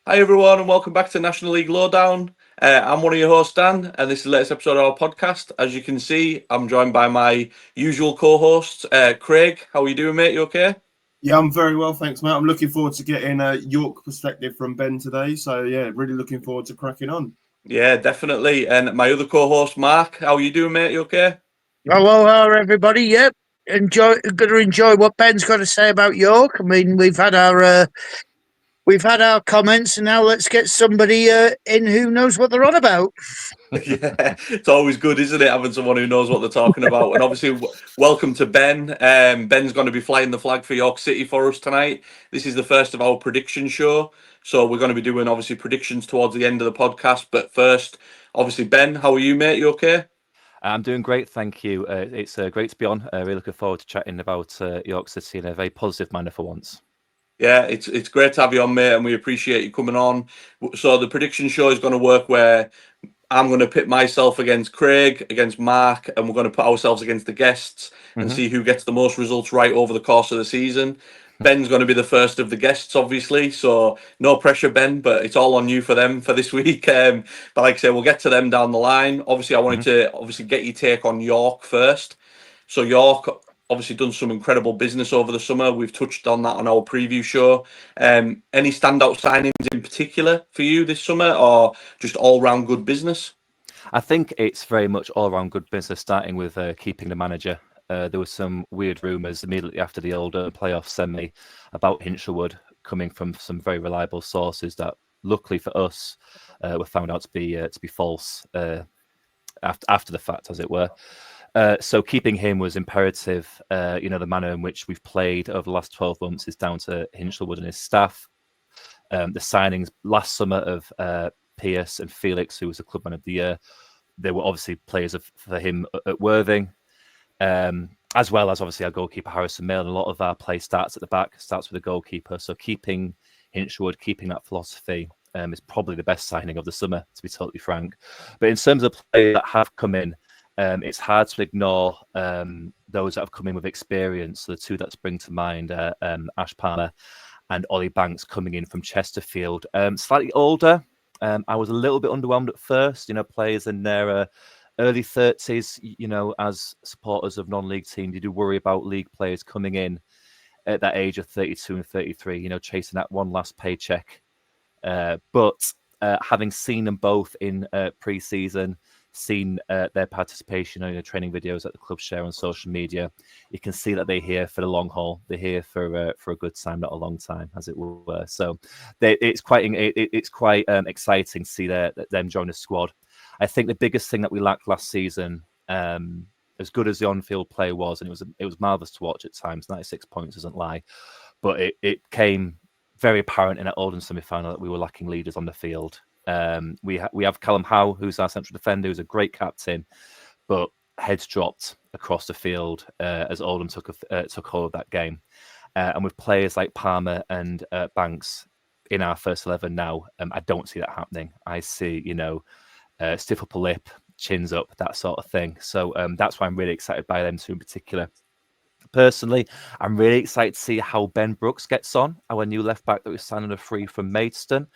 Hi everyone, and welcome back to National League Lowdown. I'm one of your hosts, Dan, and this is the latest episode of our podcast. As you can see, I'm joined by my usual co-hosts, Craig. How are you doing, mate? You okay? Yeah, I'm very well, thanks, mate. I'm looking forward to getting a York perspective from Ben today. So, yeah, really looking forward to cracking on. Yeah, definitely. And my other co-host, Mark. How are you doing, mate? You okay? Hello, everybody. Yep, going to enjoy what Ben's got to say about York. I mean, we've had our comments, and now let's get somebody in who knows what they're on about. Yeah, it's always good, isn't it, having someone who knows what they're talking about? And obviously, welcome to Ben. Ben's going to be flying the flag for York City for us tonight. This is the first of our prediction show, so we're going to be doing obviously predictions towards the end of the podcast. But first, obviously, Ben, how are you, mate? You okay? I'm doing great, thank you. It's great to be on. Really looking forward to chatting about York City in a very positive manner for once. Yeah, it's great to have you on, mate, and we appreciate you coming on. So the prediction show is going to work where I'm going to pit myself against Craig, against Mark, and we're going to put ourselves against the guests and see who gets the most results right over the course of the season. Ben's going to be the first of the guests, obviously, so no pressure, Ben, but it's all on you for them for this week. But like I say, we'll get to them down the line. Obviously, I wanted to get your take on York first. So York obviously done some incredible business over the summer. We've touched on that on our preview show. Any standout signings in particular for you this summer, or just all round good business? I think it's very much all around good business, starting with keeping the manager. There were some weird rumours immediately after the older playoff semi about Hinchelwood coming from some very reliable sources that, luckily for us, were found out to be false after the fact, as it were. So keeping him was imperative. The manner in which we've played over the last 12 months is down to Hinchelwood and his staff. The signings last summer of Pierce and Felix, who was the club man of the year, they were obviously players for him at Worthing, as well as obviously our goalkeeper Harrison Mail. And a lot of our play starts at the back, starts with a goalkeeper. So keeping Hinchelwood, keeping that philosophy is probably the best signing of the summer, to be totally frank. But in terms of players that have come in, it's hard to ignore those that have come in with experience. So the two that spring to mind are Ash Palmer and Ollie Banks coming in from Chesterfield. Slightly older. I was a little bit underwhelmed at first. Players in their early 30s. As supporters of non-league teams, you do worry about league players coming in at that age of 32 and 33. Chasing that one last paycheck. But having seen them both in pre-season, seen their participation in training videos that the club share on social media, you can see that they're here for the long haul. They're here for a good time, not a long time, as it were. So it's quite exciting to see them join the squad. I think the biggest thing that we lacked last season, as good as the on-field play was, and it was marvellous to watch at times. 96 points doesn't lie, but it came very apparent in that Oldham semi-final that we were lacking leaders on the field. We have Callum Howe, who's our central defender, who's a great captain, but heads dropped across the field as Oldham took hold of that game. And with players like Palmer and Banks in our first 11 now, I don't see that happening. I see, stiff upper lip, chins up, that sort of thing. So that's why I'm really excited by them two in particular. Personally, I'm really excited to see how Ben Brooks gets on, our new left back that was signed on a free from Maidstone.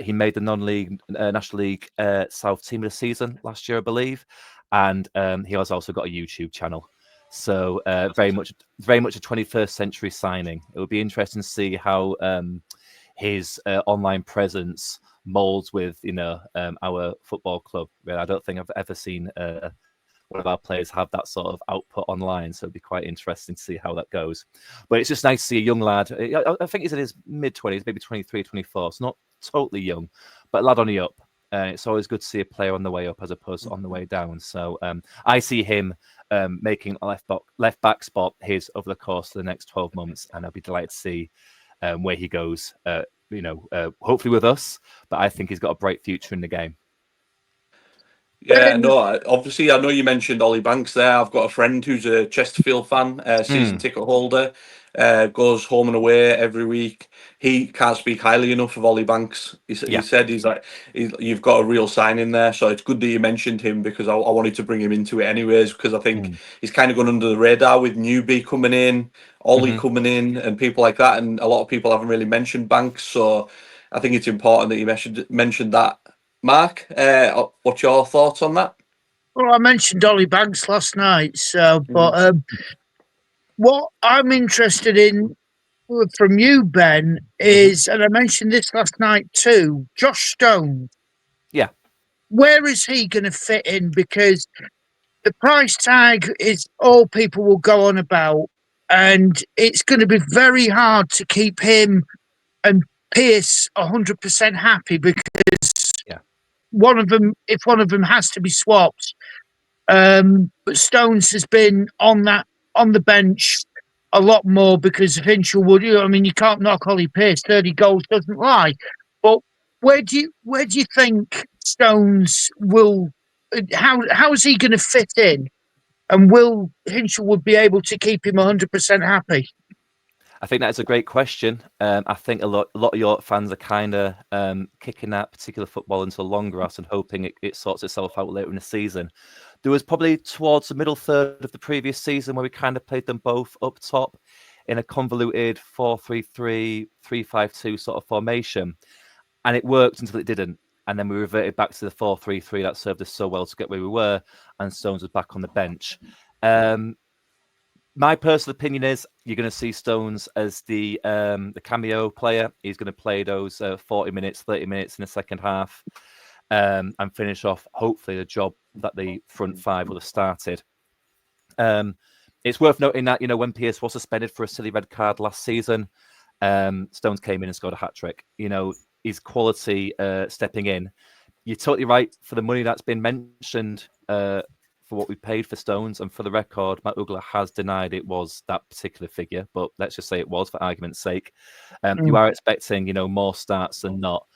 He made the non-league National League South team of the season last year, I believe, and he has also got a YouTube channel. So very much a 21st century signing. It would be interesting to see how his online presence molds with our football club. I don't think I've ever seen one of our players have that sort of output online. So it'd be quite interesting to see how that goes. But it's just nice to see a young lad. I think he's in his mid-20s, maybe 23, 24. So not totally young, but a lad on the up. It's always good to see a player on the way up as opposed to on the way down. So I see him making a left back spot his over the course of the next 12 months. And I'll be delighted to see where he goes, hopefully with us. But I think he's got a bright future in the game. Yeah, no, obviously, I know you mentioned Ollie Banks there. I've got a friend who's a Chesterfield fan, season ticket holder, goes home and away every week. He can't speak highly enough of Ollie Banks. He said you've got a real sign in there. So it's good that you mentioned him because I wanted to bring him into it anyways, because I think he's kind of gone under the radar with Newbie coming in, Ollie coming in, and people like that. And a lot of people haven't really mentioned Banks. So I think it's important that you mentioned that. Mark, what's your thoughts on that? Well, I mentioned Dolly Banks last night, so but what I'm interested in from you, Ben, is, and I mentioned this last night too, Josh Stone. Yeah. Where is he going to fit in? Because the price tag is all people will go on about, and it's going to be very hard to keep him and Pierce 100% happy, because one of them, if one of them has to be swapped. But Stones has been on the bench a lot more because of Hinchelwood. I mean, you can't knock Ollie Pierce. 30 goals doesn't lie. But where do you think Stones will? How is he going to fit in? And will Hinchelwood be able to keep him 100% happy? I think that's a great question. I think a lot of York fans are kind of kicking that particular football into the long grass and hoping it sorts itself out later in the season. There was probably towards the middle third of the previous season where we kind of played them both up top in a convoluted 4-3-3, 3-5-2 sort of formation. And it worked until it didn't. And then we reverted back to the 4-3-3 that served us so well to get where we were. And Stones was back on the bench. My personal opinion is you're going to see Stones as the cameo player. He's going to play those 40 minutes, 30 minutes in the second half and finish off, hopefully, the job that the front five will have started. It's worth noting that, when Pierce was suspended for a silly red card last season, Stones came in and scored a hat-trick. His quality stepping in. You're totally right. For the money that's been mentioned for what we paid for Stones, and for the record, Matt Ugler has denied it was that particular figure, but let's just say it was for argument's sake. You are expecting, more starts than not.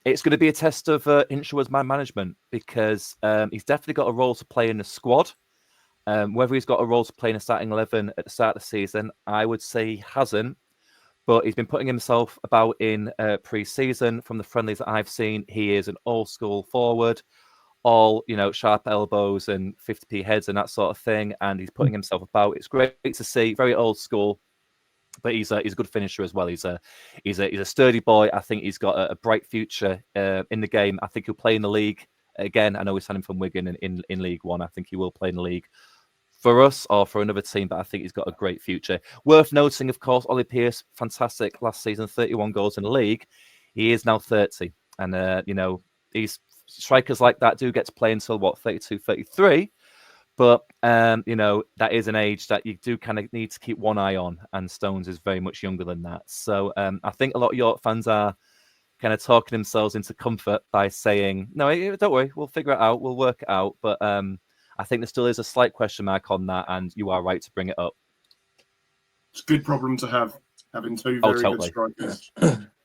It's going to be a test of Hinchelwood's man management, because he's definitely got a role to play in the squad. Whether he's got a role to play in the starting 11 at the start of the season, I would say he hasn't. But he's been putting himself about in pre-season. From the friendlies that I've seen, he is an old-school forward, all, sharp elbows and 50p heads and that sort of thing. And he's putting himself about. It's great to see. Very old school, but he's a good finisher as well. He's a sturdy boy. I think he's got a bright future in the game. I think he'll play in the league again. I know we signed him from Wigan in League One. I think he will play in the league for us or for another team, but I think he's got a great future. Worth noting, of course, Ollie Pierce, fantastic last season, 31 goals in the league. He is now 30. And, these strikers like that do get to play until, 32, 33. But, that is an age that you do kind of need to keep one eye on. And Stones is very much younger than that. So I think a lot of York fans are kind of talking themselves into comfort by saying, no, don't worry, we'll figure it out. We'll work it out. But I think there still is a slight question mark on that, and you are right to bring it up. It's a good problem to have, having two very good strikers.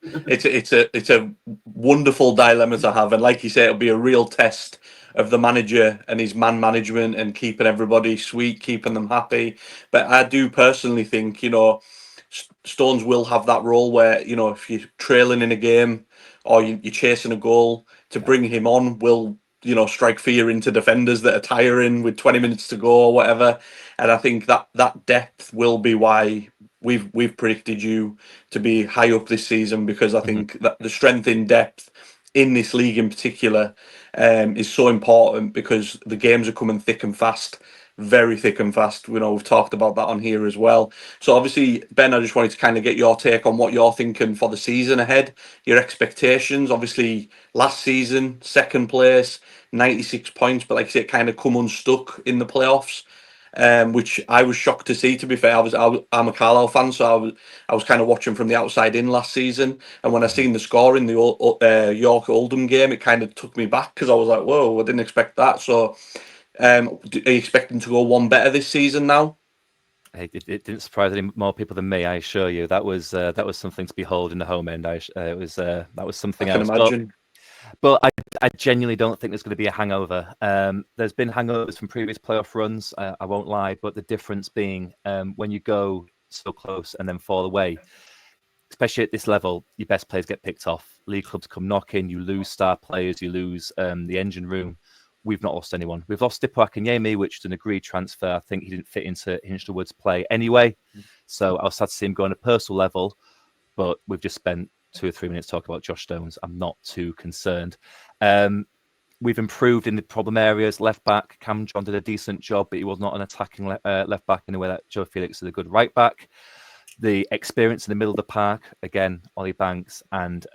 It's a wonderful dilemma to have, and like you say, it'll be a real test of the manager and his man management and keeping everybody sweet, keeping them happy. But I do personally think, Stones will have that role where, if you're trailing in a game or you're chasing a goal, to bring him on will, strike fear into defenders that are tiring with 20 minutes to go or whatever. And I think that depth will be why we've predicted you to be high up this season, because I think that the strength in depth in this league in particular is so important, because the games are coming thick and fast, very thick and fast. We've talked about that on here as well. So obviously, Ben, I just wanted to kind of get your take on what you're thinking for the season ahead, your expectations. Obviously, last season, second place, 96 points, but like I say, it kind of come unstuck in the playoffs, which I was shocked to see, to be fair. I'm a Carlisle fan, so I was kind of watching from the outside in last season, and when I seen the score in the York Oldham game, it kind of took me back, because I was like, whoa, I didn't expect that. So are you expecting to go one better this season now? It didn't surprise any more people than me, I assure you. That was something to behold in the home end. That was something else. I can imagine. But I genuinely don't think there's going to be a hangover. There's been hangovers from previous playoff runs, I won't lie, but the difference being when you go so close and then fall away, especially at this level, your best players get picked off. League clubs come knocking, you lose star players, you lose the engine room. We've not lost anyone. We've lost Dipo Akinyemi, which is an agreed transfer. I think he didn't fit into Hinchelwood's play anyway. So I was sad to see him go on a personal level, but we've just spent 2 or 3 minutes talk about Josh Stones, I'm not too concerned. We've improved in the problem areas. Left back, Cam John did a decent job, but he was not an attacking left back in a way that Joe Felix is a good right back. The experience in the middle of the park, again, Ollie Banks and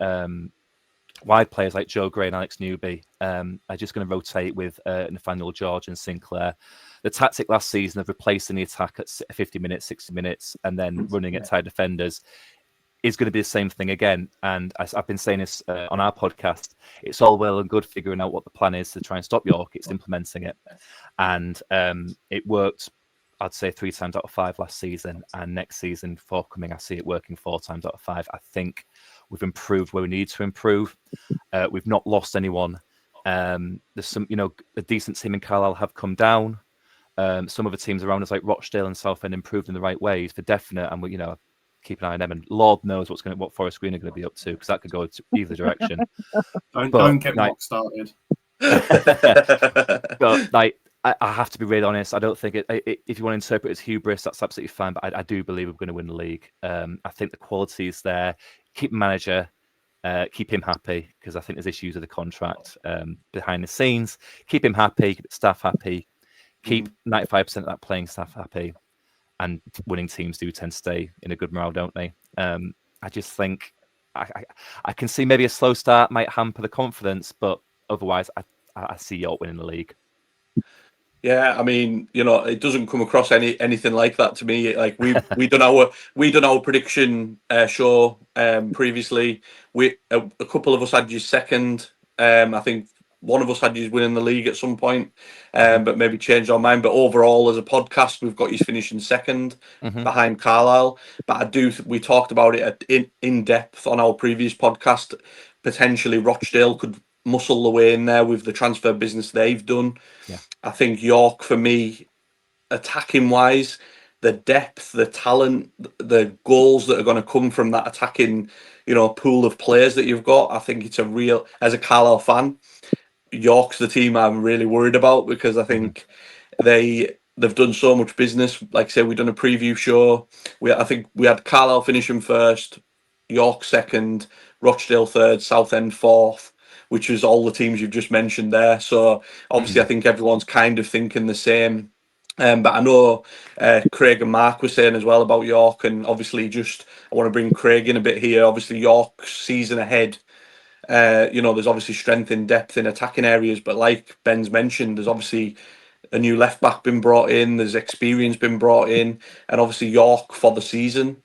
wide players like Joe Gray and Alex Newby are just going to rotate with Nathaniel George and Sinclair. The tactic last season of replacing the attack at 50 minutes, 60 minutes, and then running at tight defenders is going to be the same thing again. And as I've been saying this on our podcast, it's all well and good figuring out what the plan is to try and stop York. It's implementing it. And it worked, I'd say, 3 times out of 5 last season. And next season, forthcoming, I see it working 4 times out of 5. I think we've improved where we need to improve. We've not lost anyone. There's some, a decent team in Carlisle have come down. Some other teams around us, like Rochdale and Southend, improved in the right ways for definite. And we, keep an eye on them. And Lord knows what Forest Green are going to be up to, because that could go to either direction. Don't get Mark started. But I have to be really honest. I don't think if you want to interpret it as hubris, that's absolutely fine. But I do believe we're going to win the league. I think the quality is there. Keep the manager, keep him happy, because I think there's issues with the contract behind the scenes. Keep him happy, keep the staff happy, keep 95% of that playing staff happy. And winning teams do tend to stay in a good morale, don't they? I just think I can see maybe a slow start might hamper the confidence, but otherwise, I see York winning the league. Yeah, I mean, it doesn't come across anything like that to me. Like we done our prediction show previously. A couple of us had you second. I think one of us had you winning the league at some point, but maybe changed our mind. But overall, as a podcast, we've got you finishing second behind Carlisle. But we talked about it in depth on our previous podcast. Potentially, Rochdale could muscle the way in there with the transfer business they've done. Yeah. I think York, for me, attacking wise, the depth, the talent, the goals that are going to come from that attacking, pool of players that you've got. I think it's as a Carlisle fan, York's the team I'm really worried about, because I think they've done so much business. Like I said, we've done a preview show. I think we had Carlisle finishing first, York second, Rochdale third, Southend fourth, which is all the teams you've just mentioned there. So obviously I think everyone's kind of thinking the same. But I know Craig and Mark were saying as well about York, and obviously I want to bring Craig in a bit here. Obviously York's season ahead, there's obviously strength in depth in attacking areas, but like Ben's mentioned, there's obviously a new left back been brought in, there's experience been brought in, and obviously York for the season,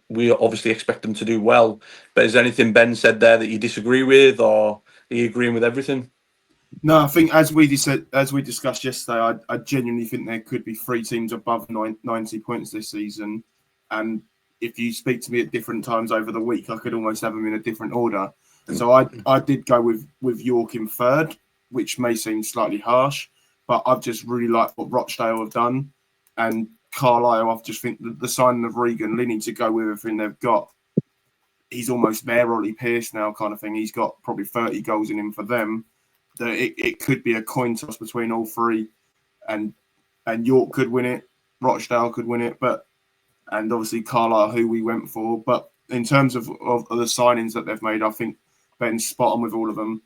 we obviously expect them to do well. But is there anything Ben said there that you disagree with, or are you agreeing with everything? No, I think as we discussed yesterday, I genuinely think there could be 3 teams above 90 points this season, and if you speak to me at different times over the week, I could almost have them in a different order. So I did go with York in third, which may seem slightly harsh, but I've just really liked what Rochdale have done. And Carlisle, I've just think the signing of Regan, Linney to go with everything they've got, he's almost their Ollie Pearce now kind of thing. He's got probably 30 goals in him for them. It could be a coin toss between all 3, and York could win it, Rochdale could win it, and obviously Carlisle, who we went for. But in terms of the signings that they've made, I think Ben's spot on with all of them.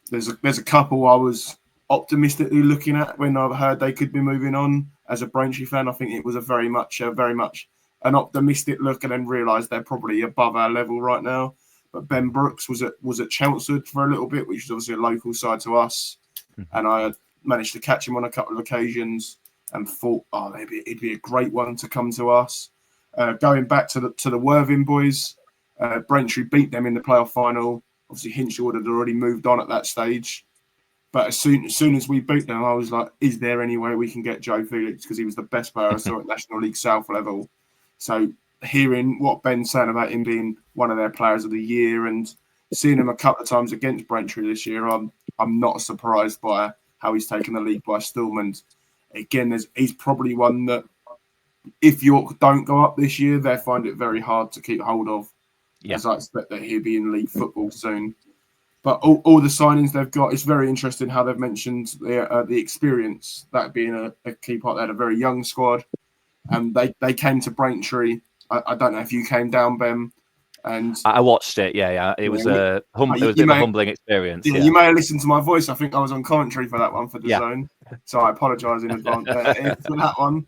There's a couple I was optimistically looking at when I heard they could be moving on. As a Braintree fan, I think it was a very much an optimistic look, and then realised they're probably above our level right now. But Ben Brooks was at Chelmsford for a little bit, which is obviously a local side to us, and I managed to catch him on a couple of occasions and thought, maybe it'd be a great one to come to us. Going back to the Worthing boys, Braintree beat them in the playoff final. Obviously, Hinshaw had already moved on at that stage. But as soon as we beat them, I was like, is there any way we can get Joe Felix? Because he was the best player I saw at National League South level. So hearing what Ben's saying about him being one of their players of the year and seeing him a couple of times against Braintree this year, I'm not surprised by how he's taken the league by storm. And again, he's probably one that if York don't go up this year, they find it very hard to keep hold of. Yeah. As I expect that he'll be in league football soon. But all the signings they've got, it's very interesting how they've mentioned the experience, that being a key part. They had a very young squad, and they came to Braintree. I don't know if you came down, Ben, And I watched it. Yeah. It was a bit of a humbling experience. Yeah, you may have listened to my voice. I think I was on commentary for that one for the Zone, so I apologise in advance for that one.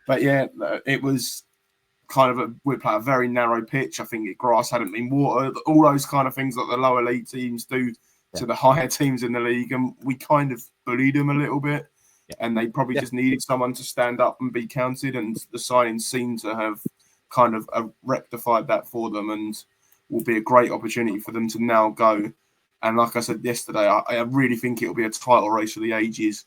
But yeah, it was kind of we play a very narrow pitch. I think grass hadn't been watered. All those kind of things that the lower league teams do to the higher teams in the league, and we kind of bullied them a little bit. And they probably just needed someone to stand up and be counted, and the signings seem to have kind of rectified that for them, and will be a great opportunity for them to now go. And like I said yesterday, I really think it'll be a title race for the ages,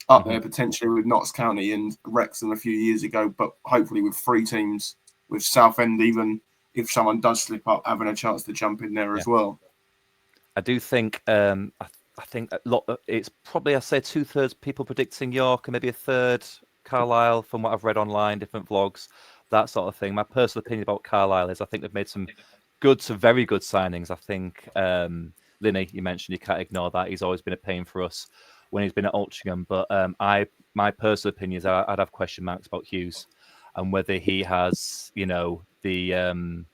up there potentially with Notts County and Wrexham a few years ago, but hopefully with 3 teams, with Southend, even if someone does slip up, having a chance to jump in there as well. I do think I think a lot. It's probably, I say, 2/3 people predicting York and maybe a third Carlisle, from what I've read online, different vlogs, that sort of thing. My personal opinion about Carlisle is I think they've made some good to very good signings. I think Linney, you mentioned, you can't ignore that. He's always been a pain for us when he's been at Altrincham. But my personal opinion is I'd have question marks about Hughes and whether he has, the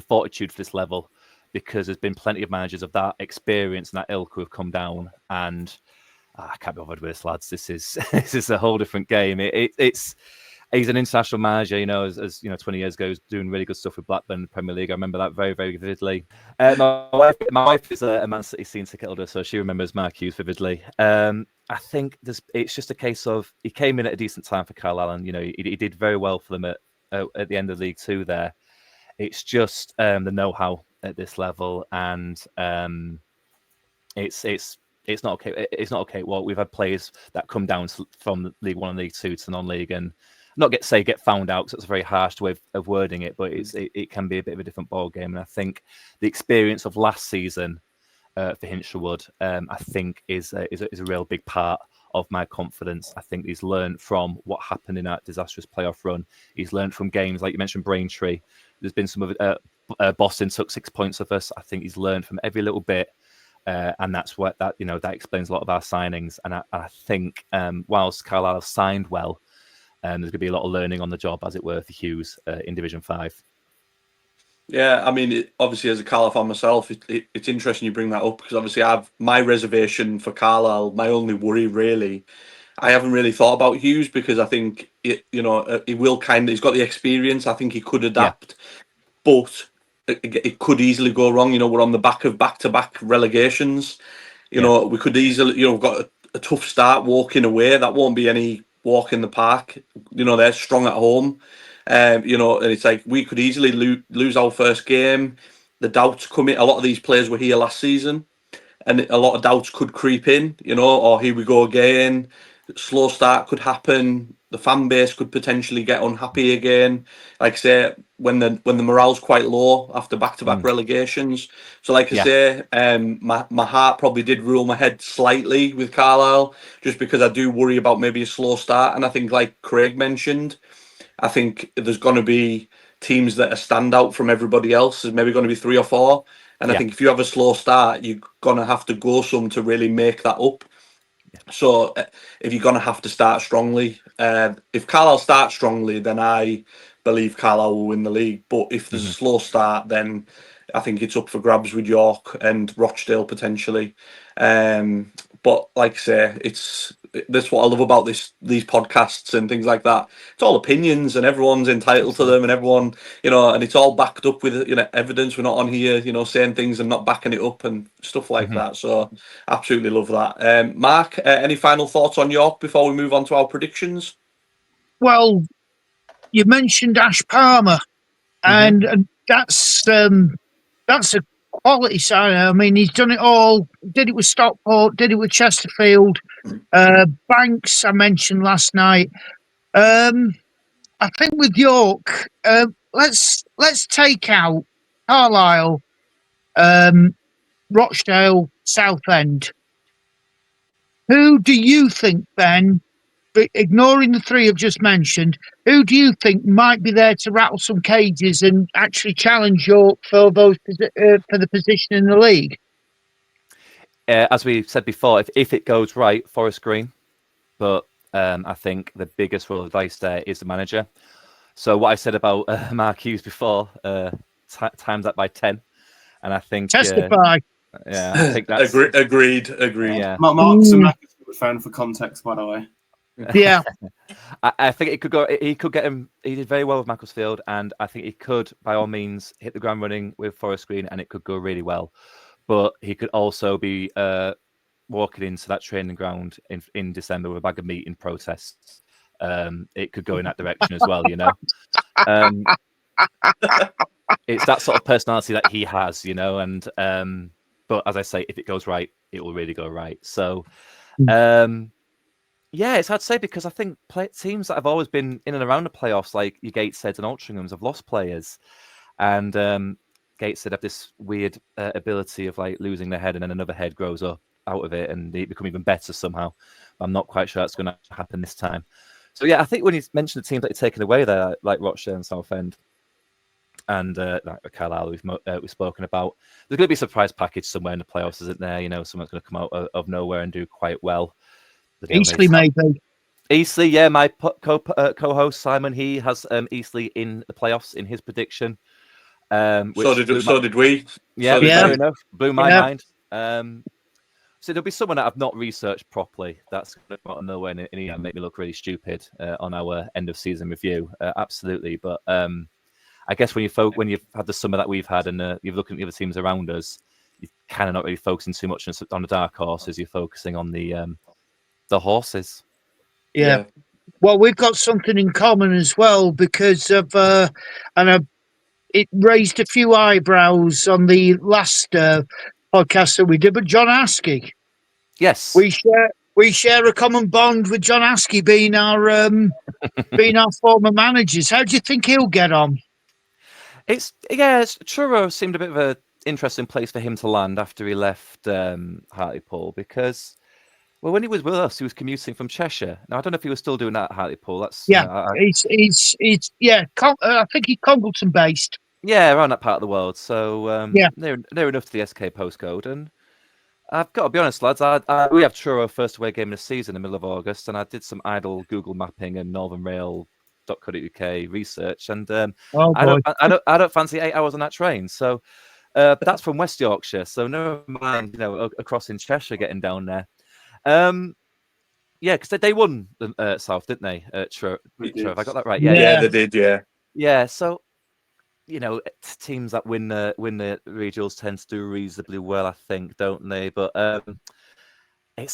fortitude for this level. Because there's been plenty of managers of that experience and that ilk who have come down, and I can't be bothered with this, lads. This is a whole different game. He's an international manager, as 20 years ago, he was doing really good stuff with Blackburn in the Premier League. I remember that very, very vividly. My wife is a Man City season ticket holder, so she remembers Mark Hughes vividly. I think it's just a case of he came in at a decent time for Carlisle, and he did very well for them at the end of League Two there. It's just the know-how at this level, and it's not okay. It's not okay. Well, we've had players that come down from League One and League Two to non-league, and not get found out, because it's a very harsh way of wording it, but it can be a bit of a different ball game. And I think the experience of last season for Hinchelwood, I think is a real big part of my confidence. I think he's learned from what happened in that disastrous playoff run. He's learned from games like you mentioned, Braintree. There's been some of it. Boston took 6 points of us. I think he's learned from every little bit, and that's what that explains a lot of our signings. And I think whilst Carlisle signed well, there's going to be a lot of learning on the job, as it were, for Hughes in Division 5. Yeah, I mean, obviously as a Carlisle fan myself, it's interesting you bring that up, because obviously I've my reservation for Carlisle, my only worry really, I haven't really thought about Hughes, because I think he will he's got the experience. I think he could adapt, but it could easily go wrong. We're on the back of back-to-back relegations. We could easily, we've got a tough start walking away. That won't be any walk in the park. They're strong at home. And it's like we could easily lose our first game. The doubts come in. A lot of these players were here last season, and a lot of doubts could creep in, or here we go again. Slow start could happen. The fan base could potentially get unhappy again. Like I say, when the morale's quite low after back-to-back relegations. So like I say, my heart probably did rule my head slightly with Carlisle, just because I do worry about maybe a slow start. And I think, like Craig mentioned, I think there's going to be teams that are stand out from everybody else. There's maybe going to be 3 or 4. And I think if you have a slow start, you're going to have to go some to really make that up. So if you're going to have to start strongly, if Carlisle starts strongly, then I believe Carlisle will win the league. But if there's a slow start, then I think it's up for grabs with York and Rochdale potentially. But like I say, that's what I love about these podcasts and things like that. It's all opinions, and everyone's entitled to them, and everyone, and it's all backed up with evidence. We're not on here, saying things and not backing it up and stuff like that. So absolutely love that. Mark, any final thoughts on York before we move on to our predictions? Well, you mentioned Ash Palmer, and that's a quality sign. I mean, he's done it all. Did it with Stockport, did it with Chesterfield. Banks, I mentioned last night. I think with York, let's take out Carlisle, Rochdale, Southend. Who do you think, Ben, ignoring the 3 I've just mentioned, who do you think might be there to rattle some cages and actually challenge York for for the position in the league? As we said before, if it goes right, Forest Green. But I think the biggest role of advice there is the manager. So what I said about Mark Hughes before, times that by 10, and I think Testify. I think that's agreed. Yeah, Mark's a massive fan for context, by the way. Yeah. I think it could go. He could get him. He did very well with Macclesfield, and I think he could, by all means, hit the ground running with Forest Green, and it could go really well. But he could also be walking into that training ground in December with a bag of meat in protests. It could go in that direction as well, you know. It's that sort of personality that he has, you know. And but as I say, if it goes right, it will really go right. So. Yeah, it's hard to say because I think teams that have always been in and around the playoffs, like your Gatesheads and Altrinchams, have lost players. And Gateshead have this weird ability of like losing their head and then another head grows up out of it and they become even better somehow. I'm not quite sure that's going to happen this time. So yeah, I think when you mentioned the teams that you're taking away there, like Rochdale and Southend and like Carlisle we've spoken about, there's going to be a surprise package somewhere in the playoffs, isn't there? You know, someone's going to come out of nowhere and do quite well. Eastleigh, maybe. Eastleigh, yeah. My co-host Simon, he has Eastleigh in the playoffs in his prediction. So did we. Yeah, fair enough. Blew my mind. So there'll be someone that I've not researched properly. That's going to come out of nowhere and make me look really stupid on our end of season review. Absolutely, but I guess when you've had the summer that we've had and you're looking at the other teams around us, you're kind of not really focusing too much on the dark horses. You're focusing on the horses. Yeah. Well, we've got something in common as well because of it raised a few eyebrows on the last podcast that we did, but John Askey. Yes. We share a common bond with John Askey being our former managers. How do you think he'll get on? Truro seemed a bit of an interesting place for him to land after he left Hartlepool because when he was with us, he was commuting from Cheshire. Now I don't know if he was still doing that at Hartlepool. That's he's I think he's Congleton based. Yeah, around that part of the world. So near enough to the SK postcode. And I've got to be honest, lads. We have Truro first away game of the season in the middle of August, and I did some idle Google mapping and northernrail.co.uk research, and I don't fancy 8 hours on that train. So that's from West Yorkshire. So never mind, across in Cheshire getting down there. Because they won South, didn't they? Truro. Have I got that right? Yeah, they did. Yeah. So teams that win the regionals tend to do reasonably well, I think, don't they? But it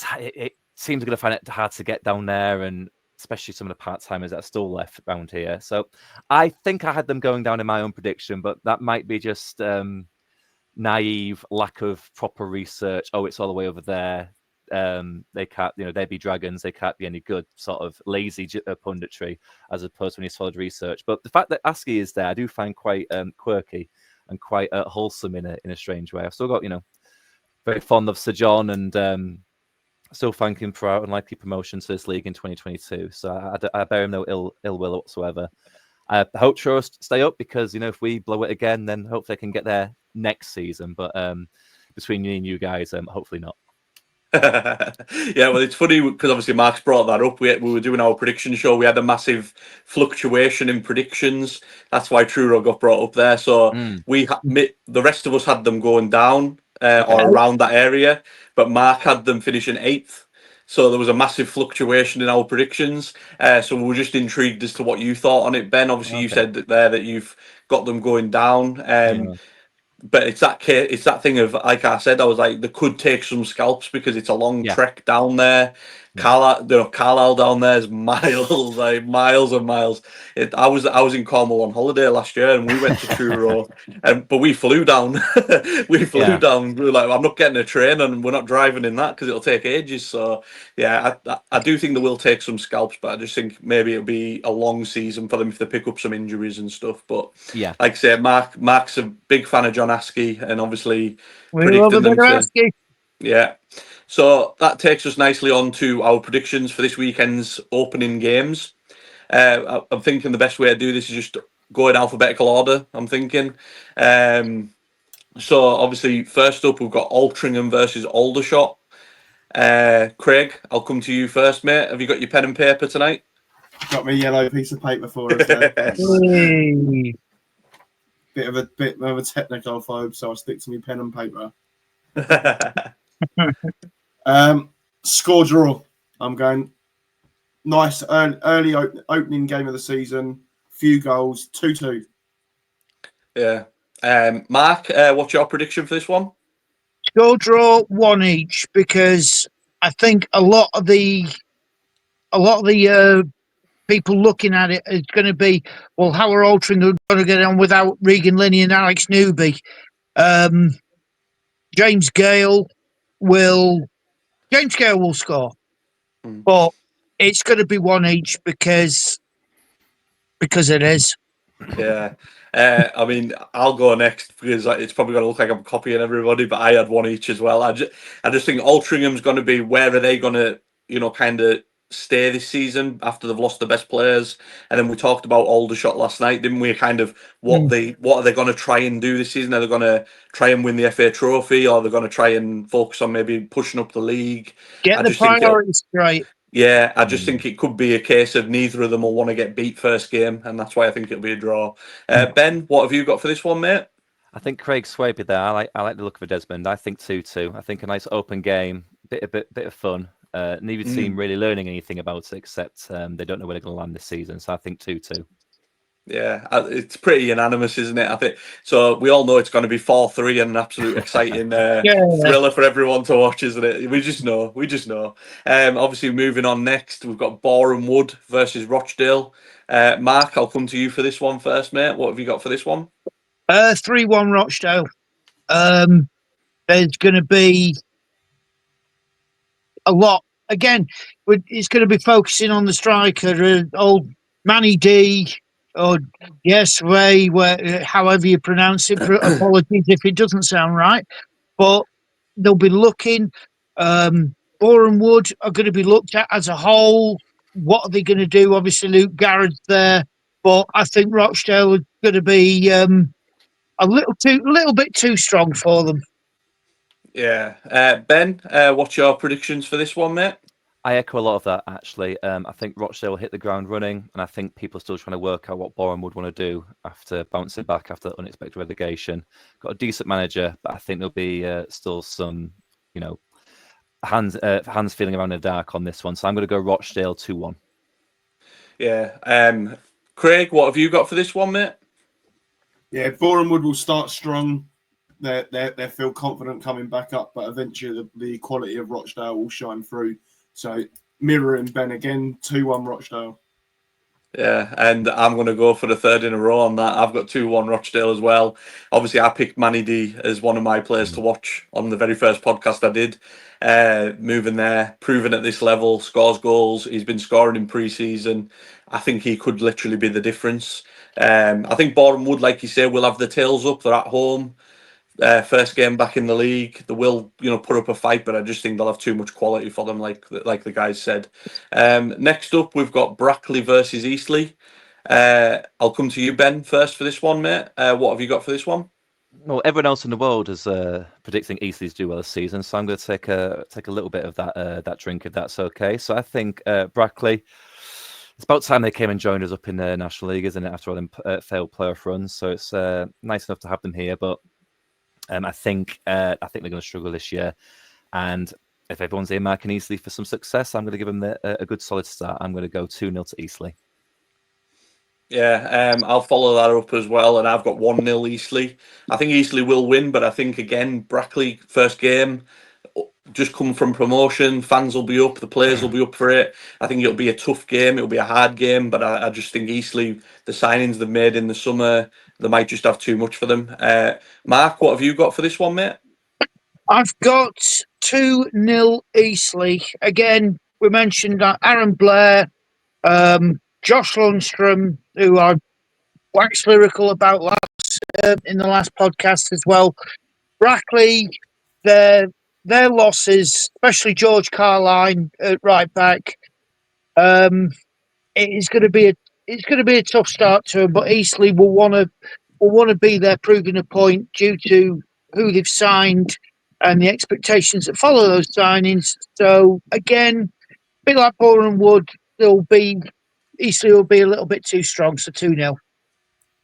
seems they're going to find it hard to get down there, and especially some of the part-timers that are still left around here. So I think I had them going down in my own prediction, but that might be just naive, lack of proper research. Oh, it's all the way over there. They can't, they'd be dragons. They can't be any good, sort of lazy punditry, as opposed to when you solid research. But the fact that Askey is there, I do find quite quirky and quite wholesome in a strange way. I've still got, very fond of Sir John and still thank him for our unlikely promotion to this league in 2022. So I bear him no ill will whatsoever. I hope Truro stay up because if we blow it again, then hopefully I can get there next season. But between me and you guys, hopefully not. Yeah, well, it's funny because obviously Mark's brought that up. We were doing our prediction show. We had a massive fluctuation in predictions. That's why Truro got brought up there. So the rest of us had them going down or around that area, but Mark had them finishing 8th. So there was a massive fluctuation in our predictions. So we were just intrigued as to what you thought on it, Ben. Obviously, you said that you've got them going down. But it's that thing of, like I said, I was like, they could take some scalps because it's a long trek down there. Carlisle down there is miles, like miles and miles. I was in Cornwall on holiday last year, and we went to Truro, but we flew down. We were like, I'm not getting a train, and we're not driving in that because it'll take ages. So yeah, I do think they will take some scalps, but I just think maybe it'll be a long season for them if they pick up some injuries and stuff. But like I say, Mark's a big fan of John Askey, and obviously predicting them to. Yeah. So that takes us nicely on to our predictions for this weekend's opening games. I'm thinking the best way to do this is just go in alphabetical order, I'm thinking. So obviously, first up, we've got Altrincham versus Aldershot. Craig, I'll come to you first, mate. Have you got your pen and paper tonight? Got me a yellow piece of paper for us. bit of a technophobe, so I'll stick to my pen and paper. Score draw. I'm going nice early opening game of the season. Few goals, 2-2. Yeah. Mark, what's your prediction for this one? Score draw 1 each, because I think a lot of the people looking at it is going to be, well, how are Altrincham going to get on without Regan Linney and Alex Newby? James Gale will score, but it's going to be 1 each because it is. Yeah. I mean, I'll go next because it's probably going to look like I'm copying everybody, but I had 1 each as well. I just think Altrincham's going to be, where are they going to, kind of stay this season after they've lost the best players? And then we talked about Aldershot last night, didn't we? Kind of what are they going to try and do this season? Are they going to try and win the FA Trophy, or are they going to try and focus on maybe pushing up the league? Get the priorities right. Yeah, I just think it could be a case of neither of them will want to get beat first game, and that's why I think it'll be a draw. Ben, what have you got for this one, mate? I think Craig swayed me there. I like the look of a Desmond. I think 2-2. I think a nice open game, bit of fun. Neither team really learning anything about it, except they don't know where they're going to land this season. So I think 2-2. Yeah, it's pretty unanimous, isn't it? I think so. We all know it's going to be 4-3 and an absolute exciting thriller for everyone to watch, isn't it? We just know. Obviously, moving on next, we've got Boreham Wood versus Rochdale. Mark, I'll come to you for this one first, mate. What have you got for this one? 3-1 Rochdale. There's going to be a lot. Again, it's going to be focusing on the striker, old Manny D, or yes, Ray, however you pronounce it. Apologies if it doesn't sound right. But they'll be looking. Boreham Wood are going to be looked at as a whole. What are they going to do? Obviously, Luke Garrett's there, but I think Rochdale is going to be a little bit too strong for them. Yeah, Ben, what's your predictions for this one, mate? I echo a lot of that, actually. I think Rochdale will hit the ground running, and I think people are still trying to work out what Boreham would want to do after bouncing back after unexpected relegation. Got a decent manager, but I think there'll be still some, hands feeling around in the dark on this one. So I'm going to go Rochdale 2-1. Yeah. Craig, what have you got for this one, mate? Yeah, Boreham Wood will start strong. They feel confident coming back up, but eventually the quality of Rochdale will shine through. So mirroring Ben again, 2-1 Rochdale. Yeah, and I'm going to go for the third in a row on that. I've got 2-1 Rochdale as well. Obviously, I picked Manny D as one of my players to watch on the very first podcast I did. Moving there, proven at this level, scores goals. He's been scoring in pre-season. I think he could literally be the difference. I think Boreham Wood, like you say, will have the tails up. They're at home. First game back in the league, they will, put up a fight, but I just think they'll have too much quality for them, like the guys said. Next up, we've got Brackley versus Eastleigh. I'll come to you, Ben, first for this one, mate. What have you got for this one? Well, everyone else in the world is predicting Eastleigh's do well this season, so I'm going to take a little bit of that drink, if that's okay. So I think Brackley. It's about time they came and joined us up in the National League, isn't it? After all them failed playoff runs, so it's nice enough to have them here, but. I think they're going to struggle this year, and if everyone's earmarking Eastleigh for some success, I'm going to give them a good solid start. I'm going to go 2-0 to Eastleigh. Yeah, I'll follow that up as well, and I've got 1-0 Eastleigh. I think Eastleigh will win, but I think again Brackley first game, just come from promotion, fans will be up, the players will be up for it. I think it'll be a tough game, it'll be a hard game, but I just think Eastleigh, the signings they've made in the summer, they might just have too much for them. Mark, what have you got for this one, mate? I've got 2-0 Eastleigh. Again, we mentioned Aaron Blair, Josh Lundstrom, who I waxed lyrical about in the last podcast as well. Brackley, their losses, especially George Carlisle at right back, it's going to be a tough start to them. But Eastleigh will want to be there, proving a point due to who they've signed and the expectations that follow those signings. So again, a bit like Boreham Wood, Eastleigh will be a little bit too strong. So 2-0.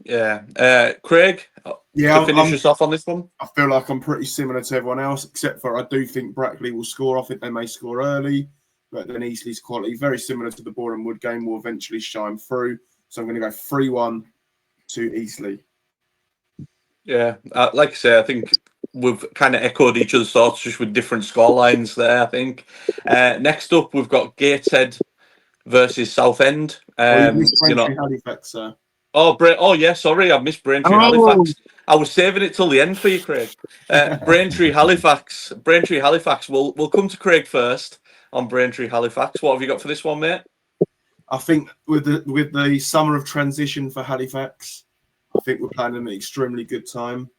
Yeah. Craig, Yeah, to finish us off on this one? I feel like I'm pretty similar to everyone else, except for I do think Brackley will score. I think they may score early, but then Eastleigh's quality, very similar to the Boreham Wood game, will eventually shine through. So I'm going to go 3-1 to Eastleigh. Yeah, like I say, I think we've kind of echoed each other's thoughts just with different score lines there, I think. Next up, we've got Gateshead versus Southend. You missed Braintree Halifax, sir. Oh yeah, sorry, I missed Braintree Halifax. I was saving it till the end for you, Craig. Braintree Halifax. We'll come to Craig first on Braintree Halifax. What have you got for this one, mate? I think with the summer of transition for Halifax, I think we're playing an extremely good time.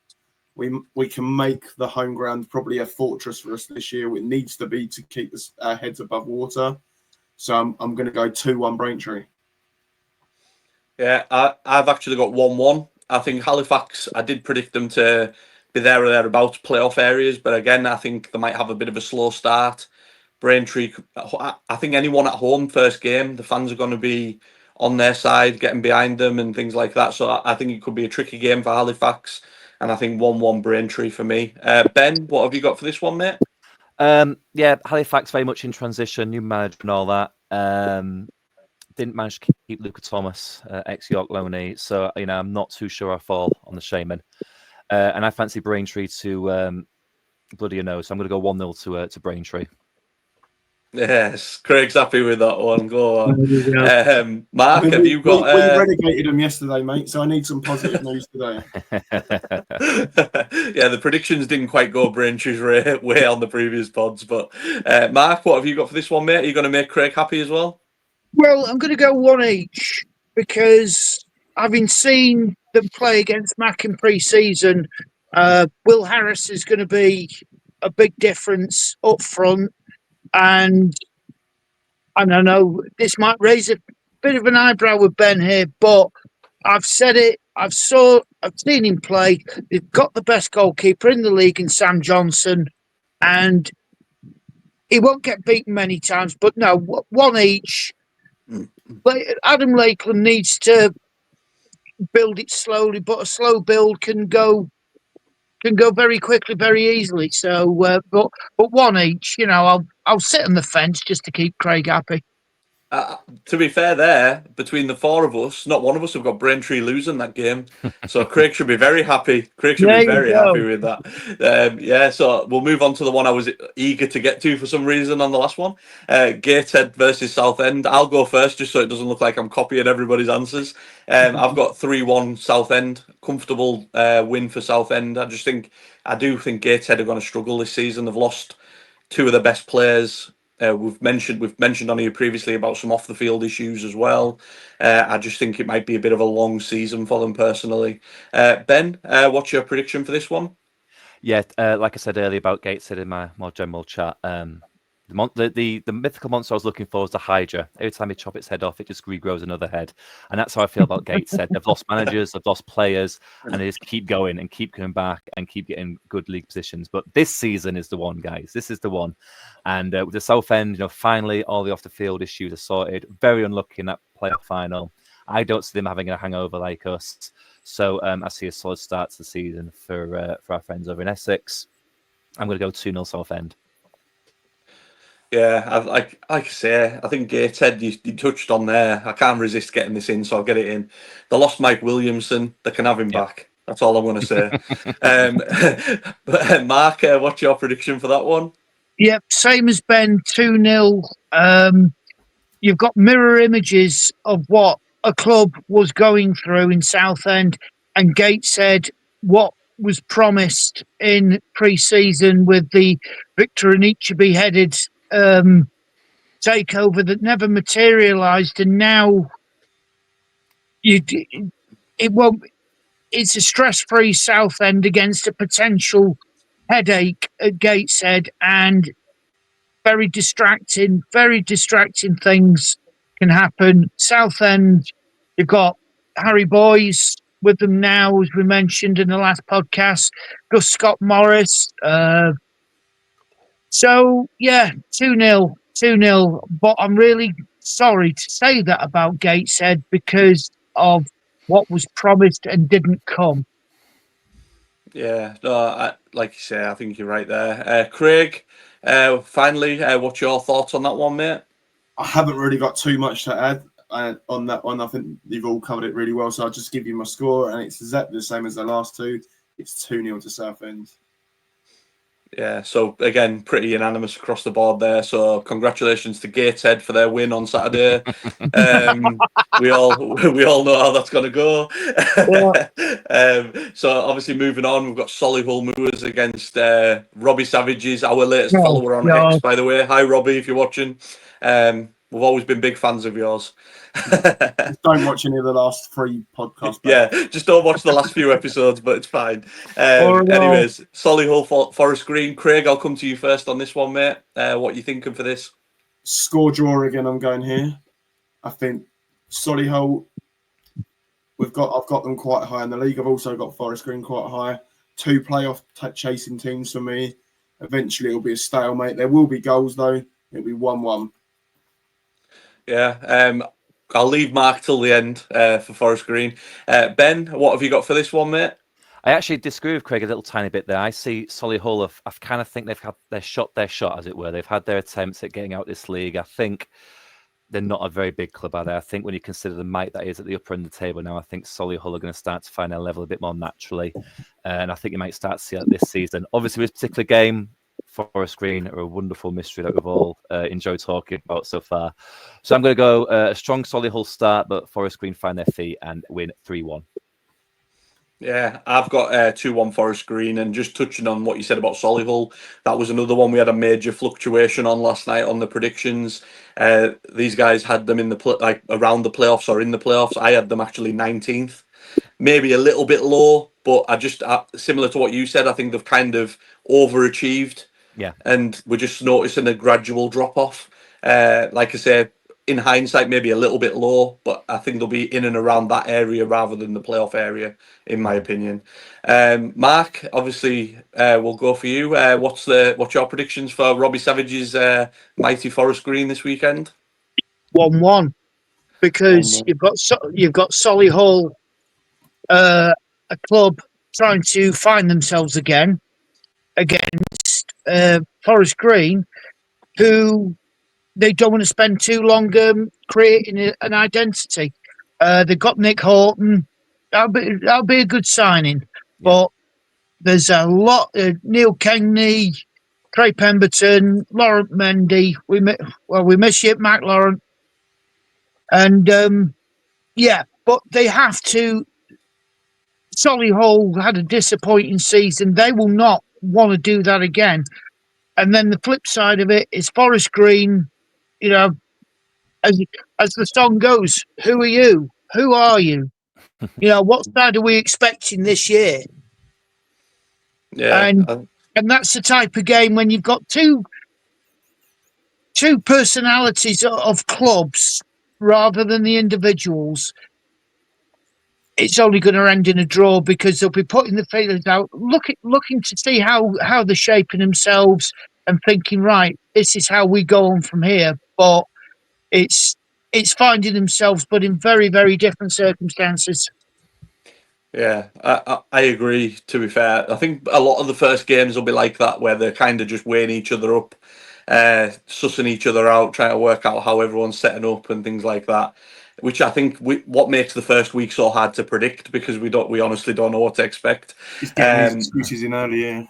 We can make the home ground probably a fortress for us this year. It needs to be to keep our heads above water. So I'm going to go 2-1 Braintree. Yeah, I've actually got 1-1. I think Halifax, I did predict them to be there or thereabouts, playoff areas, but again, I think they might have a bit of a slow start. Braintree, I think anyone at home, first game, the fans are going to be on their side, getting behind them and things like that. So I think it could be a tricky game for Halifax, and I think 1-1 Braintree for me. Ben, what have you got for this one, mate? Yeah, Halifax very much in transition, new manager and all that. Didn't manage to keep Luca Thomas, ex-York loanee, so I'm not too sure I fall on the Shaman. And I fancy Braintree to bloody a nose, so I'm going to go 1-0 to Braintree. Yes, Craig's happy with that one. Go on. Mark, have you got... We relegated them yesterday, mate, so I need some positive news today. Yeah, the predictions didn't quite go Braintree's way on the previous pods, but Mark, what have you got for this one, mate? Are you going to make Craig happy as well? Well, I'm going to go 1 each because having seen them play against Mac in pre-season, Will Harris is going to be a big difference up front. And I know this might raise a bit of an eyebrow with Ben here, but I've said it. I've seen him play. They've got the best goalkeeper in the league in Sam Johnson, and he won't get beaten many times. But no, 1 each. Adam Lakeland needs to build it slowly, but a slow build can go very quickly, very easily. So, but 1 each. I'll sit on the fence just to keep Craig happy. To be fair, there between the four of us, not one of us have got Braintree losing that game, so Craig should be very happy. Craig should be very happy with that. Yeah, so we'll move on to the one I was eager to get to for some reason on the last one. Gateshead versus Southend. I'll go first, just so it doesn't look like I'm copying everybody's answers. I've got 3-1 Southend. Comfortable win for Southend. I do think Gateshead are going to struggle this season. They've lost two of the best players. We've mentioned on here previously about some off the field issues as well. I just think it might be a bit of a long season for them personally. Ben, what's your prediction for this one? Yeah, like I said earlier about Gateshead in my more general chat, the mythical monster I was looking for was the Hydra. Every time you chop its head off, it just regrows another head. And that's how I feel about Gateshead. They've lost managers, they've lost players, and they just keep going and keep coming back and keep getting good league positions. But this season is the one, guys. This is the one. And with the Southend, finally all the off-the-field issues are sorted. Very unlucky in that playoff final. I don't see them having a hangover like us. So I see a solid start to the season for our friends over in Essex. I'm going to go 2-0 Southend. Yeah, like I say, I think Gateshead, you touched on there. I can't resist getting this in, so I'll get it in. They lost Mike Williamson. They can have him back. That's all I'm going to say. But Mark, what's your prediction for that one? Yep, same as Ben, 2-0. You've got mirror images of what a club was going through in Southend, and Gateshead, what was promised in pre-season with the Victor Anichebe headed takeover that never materialised, and now it won't. It's a stress-free Southend against a potential headache at Gateshead, and very distracting things can happen. Southend, you've got Harry Boyes with them now, as we mentioned in the last podcast. Gus Scott Morris. So yeah, 2-0. But I'm really sorry to say that about Gateshead because of what was promised and didn't come. Yeah, no, like you say, I think you're right there. Craig, finally, what's your thoughts on that one, mate? I haven't really got too much to add on that one. I think you've all covered it really well. So I'll just give you my score, and it's exactly the same as the last two. It's 2-0 to Southend. Yeah, so again, pretty unanimous across the board there. So congratulations to Gateshead for their win on Saturday. We all know how that's going to go. So obviously moving on, we've got Solihull Moors against Robbie Savages, our latest follower on X, by the way. Hi, Robbie, if you're watching. We've always been big fans of yours. Just don't watch any of the last 3 podcasts. Yeah, just don't watch the last few episodes, but it's fine. Anyways, Solihull Forest Green. Craig, I'll come to you first on this one, mate. What are you thinking for this? Score draw again. I'm going here. I think Solihull. I've got them quite high in the league. I've also got Forest Green quite high. 2 playoff chasing teams for me. Eventually, it'll be a stalemate. There will be goals though. It'll be 1-1. Yeah. I'll leave Mark till the end for Forest Green. Ben, what have you got for this one, mate? I actually disagree with Craig a little tiny bit there. I see Solihull. I kind of think they've had their shot, as it were. They've had their attempts at getting out this league. I think they're not a very big club, are they? I think when you consider the might that is at the upper end of the table now, I think Solihull are going to start to find their level a bit more naturally. And I think you might start to see that this season. Obviously, this particular game, Forest Green are a wonderful mystery that we've all enjoyed talking about so far. So I'm going to go a strong Solihull start, but Forest Green find their feet and win 3-1. Yeah, I've got 2-1 Forest Green, and just touching on what you said about Solihull, that was another one we had a major fluctuation on last night on the predictions. These guys had them in the around the playoffs or in the playoffs. I had them actually 19th, maybe a little bit low, but similar to what you said, I think they've kind of overachieved. Yeah, and we're just noticing a gradual drop off. Like I said, in hindsight, maybe a little bit low, but I think they'll be in and around that area rather than the playoff area, in my opinion. Mark, obviously, we'll go for you. What's your predictions for Robbie Savage's mighty Forest Green this weekend? 1-1, because 1-1. you've got Solihull, a club trying to find themselves again against Forest Green, who they don't want to spend too long creating an identity. They've got Nick Horton. That'll be a good signing. Yeah. But there's a lot of Neil Kengney, Craig Pemberton, Laurent Mendy. We miss you, Mac Laurent. And but they have to. Solihull had a disappointing season. They will not want to do that again. And then the flip side of it is Forest Green. You know, as the song goes, who are you? Who are you? You know, what side are we expecting this year? Yeah, and that's the type of game when you've got two personalities of clubs rather than the individuals. It's only going to end in a draw because they'll be putting the feelers out, looking to see how they're shaping themselves and thinking, right, this is how we go on from here. But it's finding themselves, but in very, very different circumstances. Yeah, I agree, to be fair. I think a lot of the first games will be like that, where they're kind of just weighing each other up, sussing each other out, trying to work out how everyone's setting up and things like that. Which I think what makes the first week so hard to predict, because we honestly don't know what to expect. He's getting his excuses in early, yeah.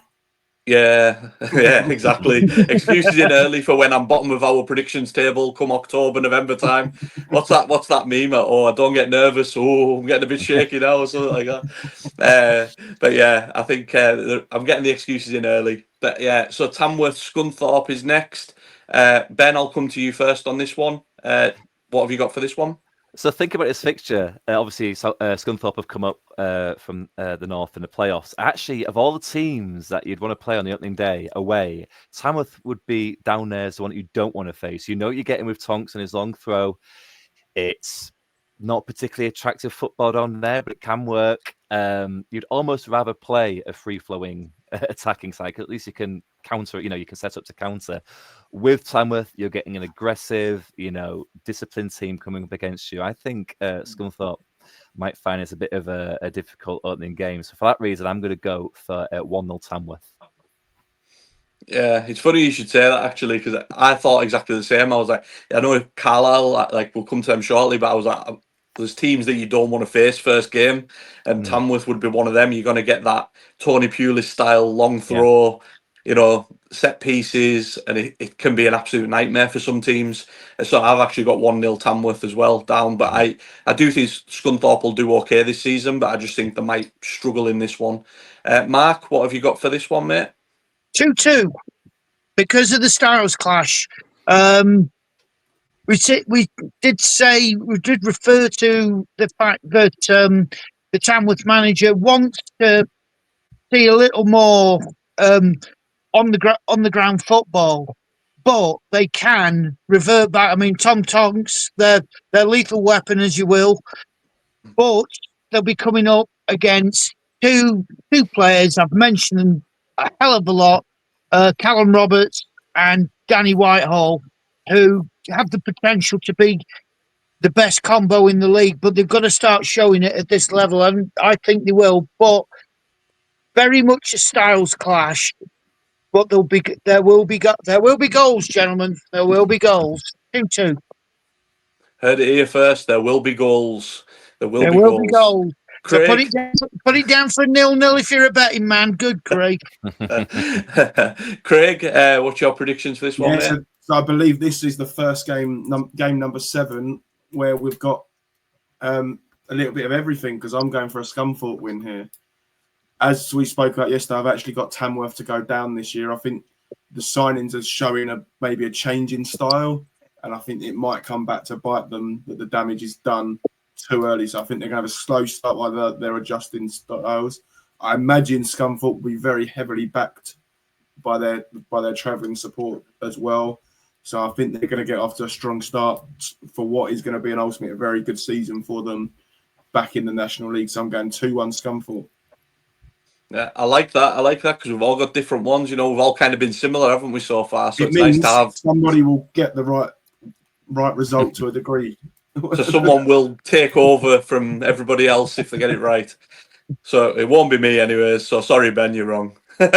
Yeah, exactly. Excuses in early for when I'm bottom of our predictions table come October, November time. What's that meme? Oh, I don't get nervous. Oh, I'm getting a bit shaky now, or something like that. But yeah, I think I'm getting the excuses in early. But yeah, so Tamworth Scunthorpe is next. Ben, I'll come to you first on this one. What have you got for this one? So think about this fixture. Obviously, Scunthorpe have come up from the north in the playoffs. Actually, of all the teams that you'd want to play on the opening day away, Tamworth would be down there as the one you don't want to face. You know what you're getting with Tonks and his long throw. It's not particularly attractive football down there, but it can work. You'd almost rather play a free-flowing attacking side, because at least you can counter it. You know, you can set up to counter. With Tamworth, you're getting an aggressive, disciplined team coming up against you. I think Scunthorpe might find it's a bit of a difficult opening game. So for that reason, I'm going to go for 1-0 Tamworth. Yeah, it's funny you should say that actually, because I thought exactly the same. I was like, I know if Carlisle, like we'll come to them shortly, but I was like, there's teams that you don't want to face first game, and Tamworth would be one of them. You're going to get that Tony Pulis style long throw, set pieces, and it can be an absolute nightmare for some teams. So I've actually got 1-0 Tamworth as well down, but I do think Scunthorpe will do okay this season, but I just think they might struggle in this one. Mark, what have you got for this one, mate? 2-2 because of the styles clash. We did refer to the fact that the Tamworth manager wants to see a little more on the ground football, but they can revert back. I mean, Tom Tonks, they're lethal weapon, as you will, but they'll be coming up against two players. I've mentioned them a hell of a lot. Callum Roberts and Danny Whitehall, who have the potential to be the best combo in the league, but they've got to start showing it at this level, and I think they will. But very much a styles clash. But there will be goals, gentlemen. There will be goals. 2-2. Heard it here first. There will be goals. There will be goals. So Craig? put it down for 0-0 if you're a betting man. Good, Craig. Craig, what's your predictions for this one, mate? So I believe this is the first game number 7, where we've got a little bit of everything, because I'm going for a Scunthorpe win here. As we spoke about yesterday, I've actually got Tamworth to go down this year. I think the signings are showing maybe a change in style, and I think it might come back to bite them that the damage is done too early. So I think they're going to have a slow start while they're adjusting styles. I imagine Scunthorpe will be very heavily backed by their travelling support as well. So I think they're going to get off to a strong start for what is going to be a very good season for them back in the National League. So I'm going 2-1 Scunthorpe. Yeah, I like that because we've all got different ones. We've all kind of been similar, haven't we, so far? So it it's means nice to have somebody will get the right result to a degree. So someone will take over from everybody else if they get it right. So it won't be me anyways. So sorry, Ben, you're wrong. Seeing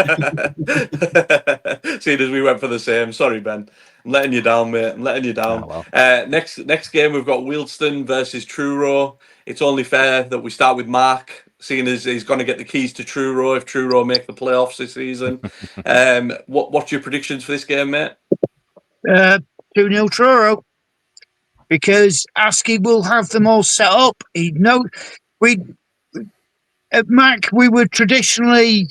as we went for the same. Sorry, Ben. I'm letting you down, mate. I'm letting you down. Oh, well. Next game, we've got Wealdstone versus Truro. It's only fair that we start with Mark, seeing as he's going to get the keys to Truro if Truro make the playoffs this season. What's your predictions for this game, mate? 2-0 Truro, because Askey will have them all set up. At Mac, we were traditionally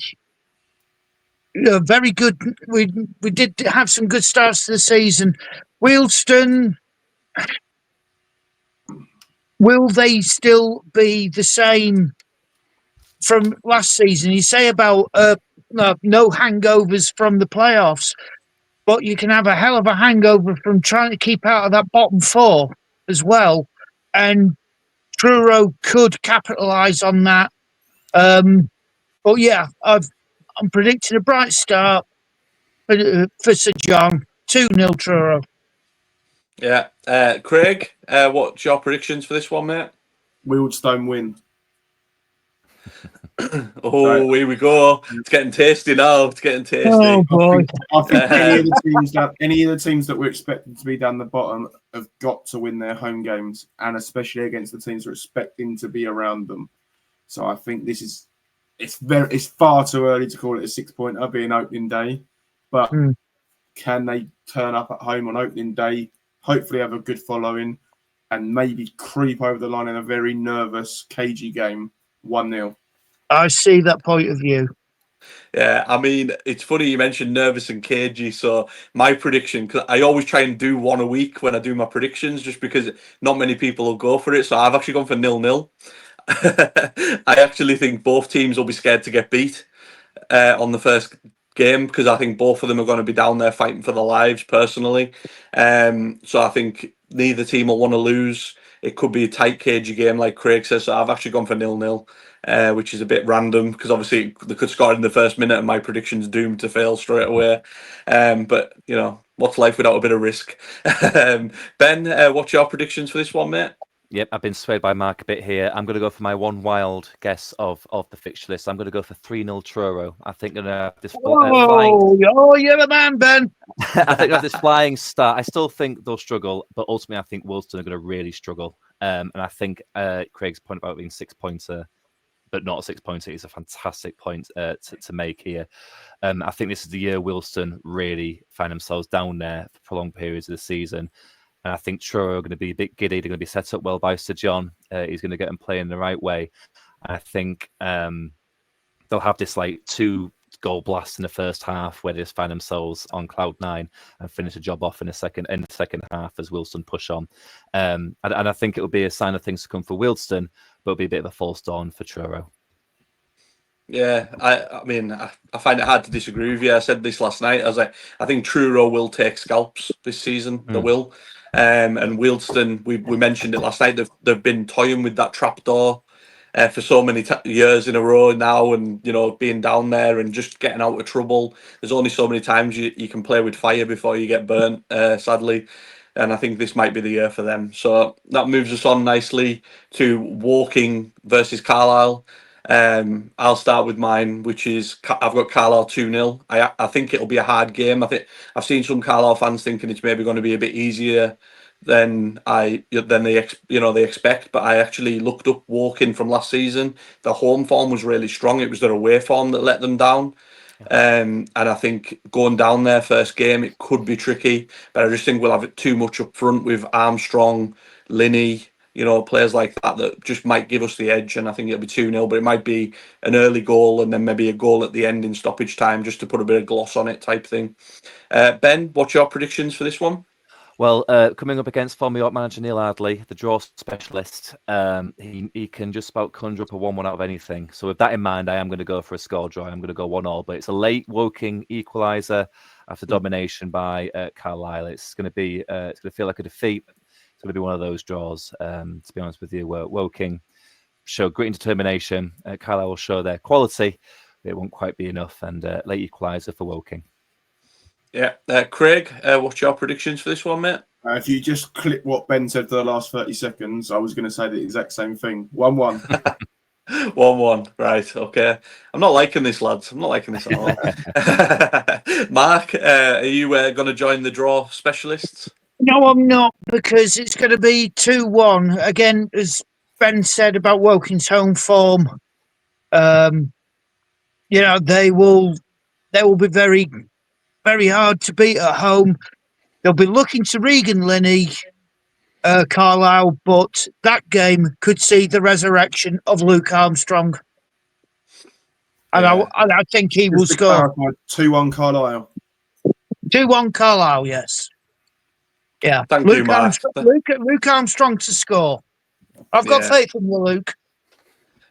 very good. We did have some good starts to the season. Wealdstone, will they still be the same from last season? You say about no hangovers from the playoffs, but you can have a hell of a hangover from trying to keep out of that bottom 4 as well. And Truro could capitalise on that. But yeah, I'm predicting a bright start for Sir John. 2-0 Truro. Yeah. Craig, what's your predictions for this one, mate? Wealdstone win. Oh, here we go. It's getting tasty now. It's getting tasty. Oh, boy. I think any of the teams that we're expecting to be down the bottom have got to win their home games, and especially against the teams we're expecting to be around them. So I think it's far too early to call it a 6-pointer being opening day, but can they turn up at home on opening day, hopefully have a good following, and maybe creep over the line in a very nervous, cagey game, 1-0. I see that point of view. Yeah, I mean, it's funny you mentioned nervous and cagey. So my prediction, because I always try and do one a week when I do my predictions, just because not many people will go for it. So I've actually gone for 0-0. I actually think both teams will be scared to get beat on the first game, because I think both of them are going to be down there fighting for their lives personally. So I think neither team will want to lose. It could be a tight, cagey game, like Craig says. So I've actually gone for 0-0. Which is a bit random, because obviously they could score in the first minute and my prediction's doomed to fail straight away. But, what's life without a bit of risk? Ben, what's your predictions for this one, mate? Yep, I've been swayed by Mark a bit here. I'm going to go for my one wild guess of the fixture list. I'm going to go for 3-0 Truro. I think they're going to have this flying... Oh, you're the man, Ben. I think they have this flying start. I still think they'll struggle, but ultimately I think Wilston are going to really struggle. And I think Craig's point about being 6-pointer, but not a 6-pointer, is a fantastic point to make here. I think this is the year Wilston really find themselves down there for prolonged periods of the season. And I think Truro are going to be a bit giddy. They're going to be set up well by Sir John. He's going to get them playing the right way. And I think they'll have this like 2-goal blast in the first half where they just find themselves on cloud 9 and finish the job off in the second half as Wilston push on. And I think it'll be a sign of things to come for Wilston, but it'll be a bit of a false dawn for Truro. Yeah, I mean, I find it hard to disagree with you. I said this last night. I was like, I think Truro will take scalps this season. They will. And Wilston, we mentioned it last night. They've been toying with that trapdoor for so many years in a row now, and being down there and just getting out of trouble. There's only so many times you can play with fire before you get burnt. Sadly. And I think this might be the year for them. So that moves us on nicely to Woking versus Carlisle. I'll start with mine, which is I've got Carlisle 2-0. I think it'll be a hard game. I think I've seen some Carlisle fans thinking it's maybe going to be a bit easier than they expect. But I actually looked up Woking from last season. The home form was really strong. It was their away form that let them down. And I think going down there first game, it could be tricky. But I just think we'll have it too much up front with Armstrong, Linney, players like that just might give us the edge. And I think it'll be 2-0, but it might be an early goal and then maybe a goal at the end in stoppage time just to put a bit of gloss on it type thing. Ben, what's your predictions for this one? Well, coming up against former York manager Neil Ardley, the draw specialist, he can just about conjure up a 1-1 out of anything. So with that in mind, I am going to go for a score draw. I'm going to go 1-1, but it's a late Woking equaliser after domination by Carlisle. It's going to feel like a defeat. It's going to be one of those draws. To be honest with you, Woking show grit and determination. Carlisle will show their quality, but it won't quite be enough. And late equaliser for Woking. Yeah, Craig, what's your predictions for this one, mate? If you just clip what Ben said for the last 30 seconds, I was going to say the exact same thing. 1-1. 1-1, right, okay. I'm not liking this, lads. I'm not liking this at all. Mark, are you going to join the draw specialists? No, I'm not, because it's going to be 2-1. Again, as Ben said about Woking's home form, they will be very, very hard to beat at home. They'll be looking to Regan Linney, Carlisle, but that game could see the resurrection of Luke Armstrong. And I think he will score. 2-1 Carlisle. 2-1 Carlisle, yes. Yeah. Thank you, Mark. Luke Armstrong to score. I've got faith in you, Luke.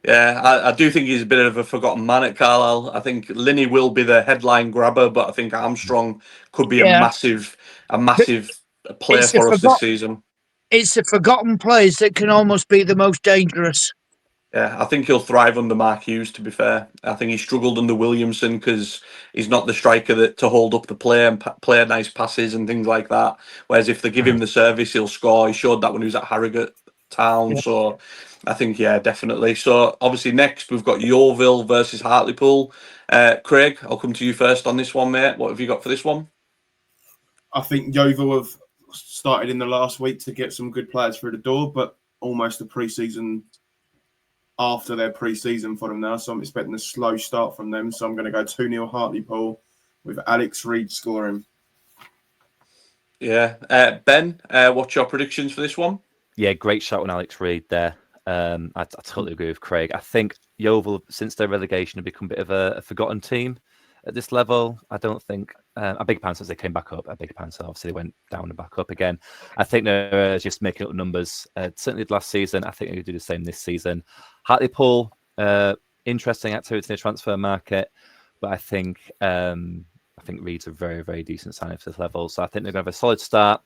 Yeah, I do think he's a bit of a forgotten man at Carlisle. I think Linney will be the headline grabber, but I think Armstrong could be a massive player for us this season. It's the forgotten players that can almost be the most dangerous. Yeah, I think he'll thrive under Mark Hughes, to be fair. I think he struggled under Williamson because he's not the striker to hold up the play and play nice passes and things like that. Whereas if they give him the service, he'll score. He showed that when he was at Harrogate Town. Yeah. So I think, definitely. So obviously next we've got Yeovil versus Hartlepool. Craig, I'll come to you first on this one, mate. What have you got for this one? I think Yeovil have started in the last week to get some good players through the door, but almost a pre-season after their pre-season for them now. So I'm expecting a slow start from them. So I'm going to go 2-0 Hartlepool with Alex Reid scoring. Yeah. Ben, what's your predictions for this one? Yeah, great shot on Alex Reid there. I totally agree with Craig. I think Yeovil, since their relegation, have become a bit of a forgotten team at this level. I don't think a big pan since they came back up. A big pan, so obviously they went down and back up again. I think they're just making up numbers. Certainly did last season. I think they could do the same this season. Hartlepool, interesting activity in the transfer market, but I think Reid's a very, very decent signing for this level. So I think they're going to have a solid start.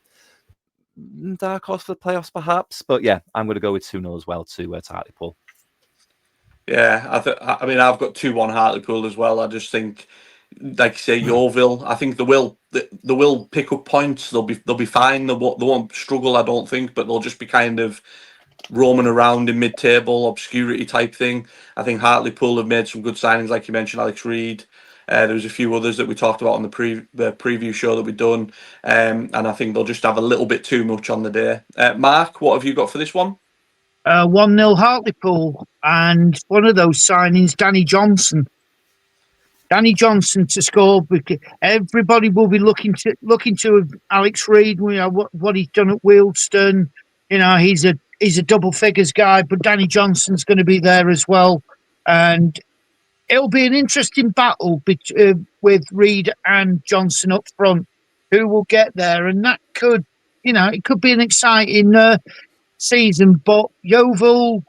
Dark horse for the playoffs, perhaps, but yeah, I'm going to go with 2-0 as well to Hartlepool. Yeah, I've got 2-1 Hartlepool as well. I just think, like you say, Yeovil. I think they will pick up points. They'll be fine. They won't struggle, I don't think, but they'll just be kind of roaming around in mid-table, obscurity type thing. I think Hartlepool have made some good signings, like you mentioned, Alex Reid. There was a few others that we talked about on the preview show that we've done, and I think they'll just have a little bit too much on the day. Mark, what have you got for this one? 1-0 Hartlepool, and one of those signings, Danny Johnson. Danny Johnson to score, because everybody will be looking to Alex Reid. You know what he's done at Wealdstone. You know he's a double figures guy, but Danny Johnson's going to be there as well, and it'll be an interesting battle with Reid and Johnson up front. Who will get there, and that could, it could be an exciting season. But Yeovil,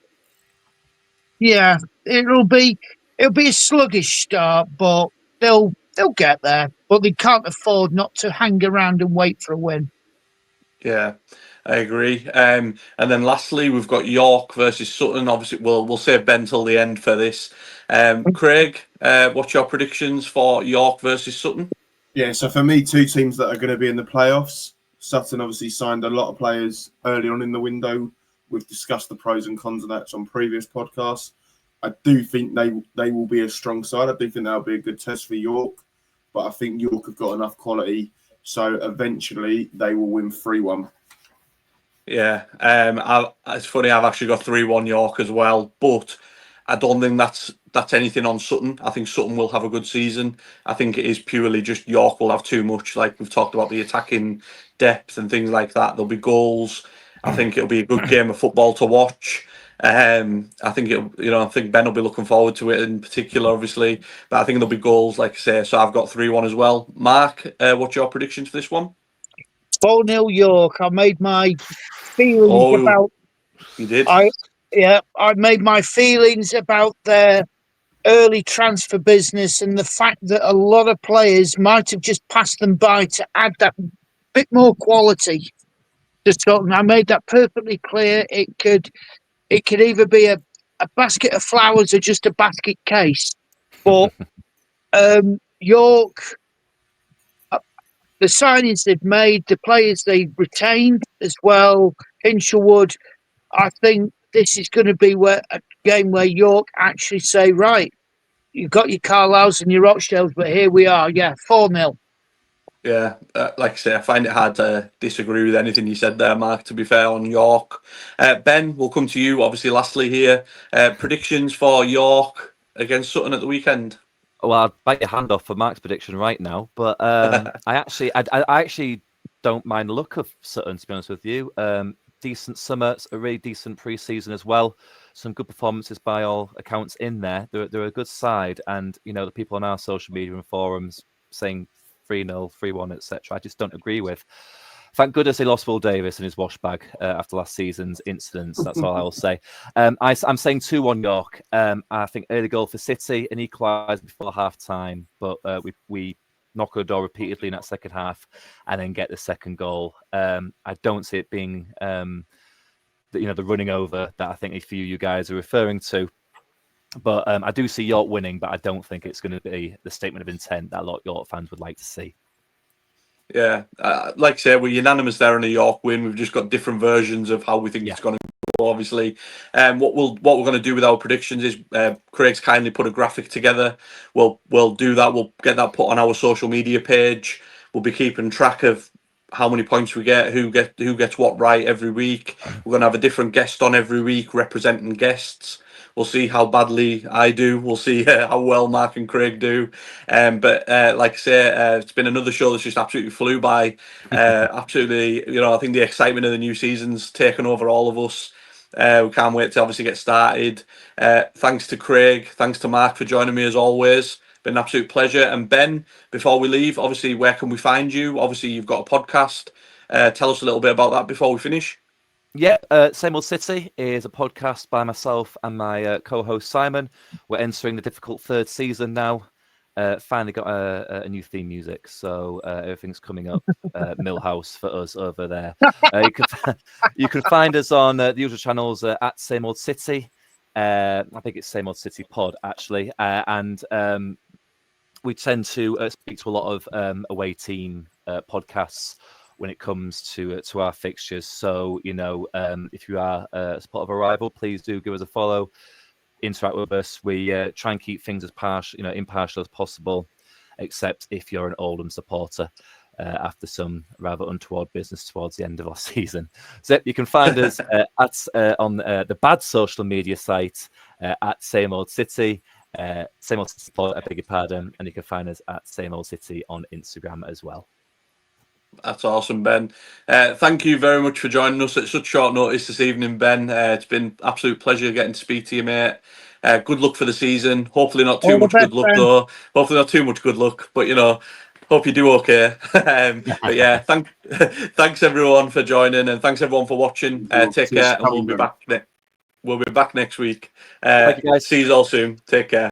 yeah, it'll be a sluggish start, but they'll get there. But they can't afford not to hang around and wait for a win. Yeah, I agree. And then lastly, we've got York versus Sutton. Obviously, we'll save Ben till the end for this. Craig, what's your predictions for York versus Sutton? Yeah, so for me, two teams that are going to be in the playoffs. Sutton obviously signed a lot of players early on in the window. We've discussed the pros and cons of that on previous podcasts. I do think they will be a strong side. I do think that'll be a good test for York, but I think York have got enough quality, so eventually they will win 3-1. Yeah, it's funny. I've actually got 3-1 York as well, but I don't think that's anything on Sutton. I think Sutton will have a good season. I think it is purely just York will have too much. Like we've talked about the attacking depth and things like that. There'll be goals. I think it'll be a good game of football to watch. I think I think Ben will be looking forward to it in particular, obviously. But I think there'll be goals, like I say. So I've got 3-1 as well. Mark, what's your predictions for this one? 4-0 York. I made my feelings about. You did. I made my feelings about their early transfer business and the fact that a lot of players might have just passed them by to add that bit more quality to Sutton. I made that perfectly clear. It could either be a basket of flowers or just a basket case. But York, the signings they've made, the players they've retained as well, Hinshelwood, I think this is going to be a game where York actually say, right, you've got your Carlisles and your Rochdales, but here we are. Yeah, 4-0. Yeah, like I say, I find it hard to disagree with anything you said there, Mark, to be fair, on York. Ben, we'll come to you, obviously, lastly here. Predictions for York against Sutton at the weekend? Well, I'd bite your hand off for Mark's prediction right now, but I actually don't mind the look of Sutton, to be honest with you. Decent summer, a really decent pre-season as well. Some good performances by all accounts in there. They're a good side, and the people on our social media and forums saying 3-0, 3-1, etc. I just don't agree with. Thank goodness they lost Will Davis and his wash bag after last season's incidents. That's all I will say. I'm saying 2-1 York. I think early goal for City, an equaliser before half-time, but we knock on the door repeatedly in that second half and then get the second goal. I don't see it being the running over that I think a few of you guys are referring to. But I do see York winning, but I don't think it's going to be the statement of intent that a lot of York fans would like to see. Yeah, like I said, we're unanimous there on a York win. We've just got different versions of how we think it's going to go, obviously. What we're going to do with our predictions is Craig's kindly put a graphic together. We'll do that. We'll get that put on our social media page. We'll be keeping track of how many points we get, who gets what right every week. We're going to have a different guest on every week representing guests. We'll see how badly I do. We'll see how well Mark and Craig do. But like I say, it's been another show that's just absolutely flew by. Absolutely, I think the excitement of the new season's taken over all of us. We can't wait to obviously get started. Thanks to Craig. Thanks to Mark for joining me as always. Been an absolute pleasure. And Ben, before we leave, obviously, where can we find you? Obviously, you've got a podcast. Tell us a little bit about that before we finish. Yeah, Same Old City is a podcast by myself and my co-host Simon. We're entering the difficult third season now. Finally got a new theme music, so everything's coming up. Millhouse for us over there. You can find us on the usual channels at Same Old City. I think it's Same Old City Pod actually, and we tend to speak to a lot of away team podcasts when it comes to our fixtures. So, you know, if you are a supporter of a rival, please do give us a follow, interact with us. We try and keep things as impartial as possible, except if you're an Oldham supporter. After some rather untoward business towards the end of last season. So you can find us on the bad social media site at Same Old City. Same Old City, I beg your pardon. And you can find us at Same Old City on Instagram as well. That's awesome, Ben. Thank you very much for joining us at such short notice this evening, Ben. It's been absolute pleasure getting to speak to you, mate. Good luck for the season. Hopefully not too much good luck, though. Hopefully not too much good luck, but, you know, hope you do okay. But yeah, thanks everyone for joining, and thanks everyone for watching. Take care, and we'll be back next week. Thank you, guys. See you all soon. Take care.